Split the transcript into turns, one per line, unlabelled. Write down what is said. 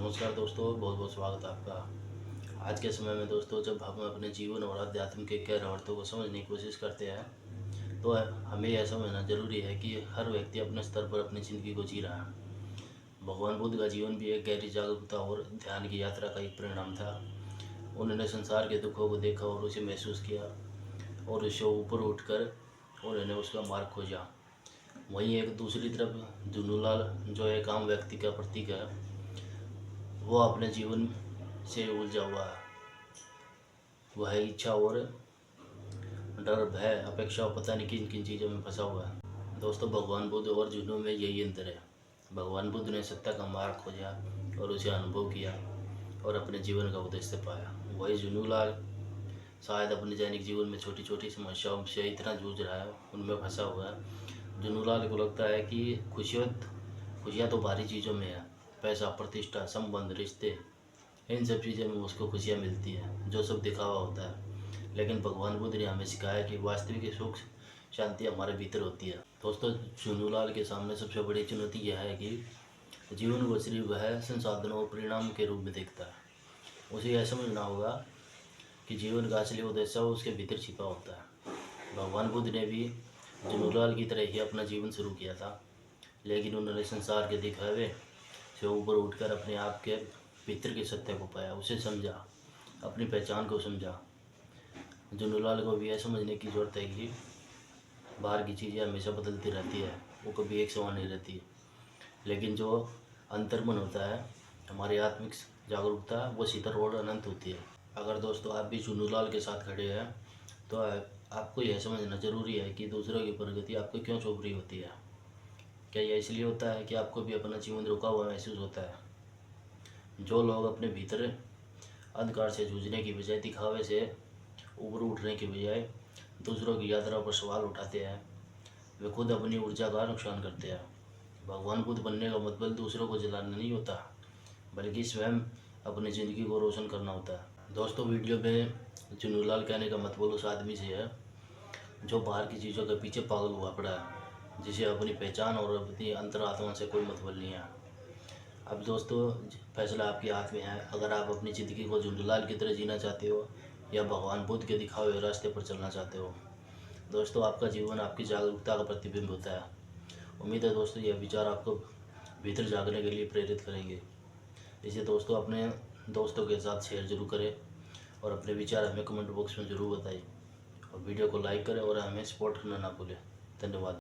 नमस्कार दोस्तों, बहुत बहुत स्वागत है आपका। आज के समय में दोस्तों, जब हम अपने जीवन और अध्यात्म के गहरे अर्थों को समझने की कोशिश करते हैं तो हमें यह समझना जरूरी है कि हर व्यक्ति अपने स्तर पर अपनी ज़िंदगी को जी रहा है। भगवान बुद्ध का जीवन भी एक गहरी जागरूकता और ध्यान की यात्रा का एक परिणाम था। उन्होंने संसार के दुखों को देखा और उसे महसूस किया और उससे ऊपर उठकर उन्होंने उसका मार्ग खोजा। वहीं एक दूसरी तरफ झुन्नूलाल, जो एक आम व्यक्ति का प्रतीक है, वो अपने जीवन से उलझा हुआ है। वह इच्छा और डर, भय, अपेक्षा और पता नहीं किन किन चीज़ों में फंसा हुआ है। दोस्तों, भगवान बुद्ध और जुनून में यही अंतर है। भगवान बुद्ध ने सत्य का मार्ग खोजा और उसे अनुभव किया और अपने जीवन का उद्देश्य पाया। वही जुनूलाल शायद अपने दैनिक जीवन में छोटी छोटी समस्याओं से इतना जूझ रहा है, उनमें फंसा हुआ है। जुनूलाल को लगता है कि खुशियाँ तो बाहरी चीज़ों में है। पैसा, प्रतिष्ठा, संबंध, रिश्ते, इन सब चीज़ों में उसको खुशियाँ मिलती हैं, जो सब दिखावा होता है। लेकिन भगवान बुद्ध ने हमें सिखाया कि वास्तविक सुख, शांति हमारे भीतर होती है। दोस्तों, चुनूलाल के सामने सबसे बड़ी चुनौती यह है कि जीवन को सिर्फ वह संसाधनों और परिणाम के रूप में देखता है। उसे यह समझना होगा कि जीवन का असली उद्देश्य उसके भीतर छिपा होता है। भगवान बुद्ध ने भी चुनूलाल की तरह ही अपना जीवन शुरू किया था, लेकिन उन्होंने संसार के दिखावे से ऊपर उठकर अपने आप के भीतर के सत्य को पाया, उसे समझा, अपनी पहचान को समझा। जुनूलाल को भी यह समझने की ज़रूरत है कि बाहर की चीज़ें हमेशा बदलती रहती है, वो कभी एक समान नहीं रहती। लेकिन जो अंतर्मन होता है, हमारी आत्मिक जागरूकता, वो शीतल और अनंत होती है। अगर दोस्तों आप भी जुनूलाल के साथ खड़े हैं तो आपको यह समझना जरूरी है कि दूसरों की प्रगति आपको क्यों चुभ रही होती है। क्या यह इसलिए होता है कि आपको भी अपना जीवन रुका हुआ महसूस होता है? जो लोग अपने भीतर अंधकार से जूझने की बजाय, दिखावे से ऊपर उठने की बजाय दूसरों की यात्रा पर सवाल उठाते हैं, वे खुद अपनी ऊर्जा का नुकसान करते हैं। भगवान बुद्ध बनने का मतलब दूसरों को जलाना नहीं होता, बल्कि स्वयं अपनी ज़िंदगी को रोशन करना होता है। दोस्तों, वीडियो में चुनूलाल कहने का मतलब उस आदमी से है जो बाहर की चीज़ों के पीछे पागल हुआ पड़ा है, जिसे अपनी पहचान और अपनी अंतरात्मा से कोई मतलब नहीं है। अब दोस्तों, फैसला आपके हाथ में है। अगर आप अपनी ज़िंदगी को झुंझुलाल की तरह जीना चाहते हो या भगवान बुद्ध के दिखाए हुए रास्ते पर चलना चाहते हो। दोस्तों, आपका जीवन आपकी जागरूकता का प्रतिबिंब होता है। उम्मीद है दोस्तों, यह विचार आपको भीतर जागने के लिए प्रेरित करेंगे। इसे दोस्तों अपने दोस्तों के साथ शेयर जरूर करें और अपने विचार हमें कमेंट बॉक्स में ज़रूर बताएं और वीडियो को लाइक करें और हमें सपोर्ट करना ना भूलें। धन्यवाद।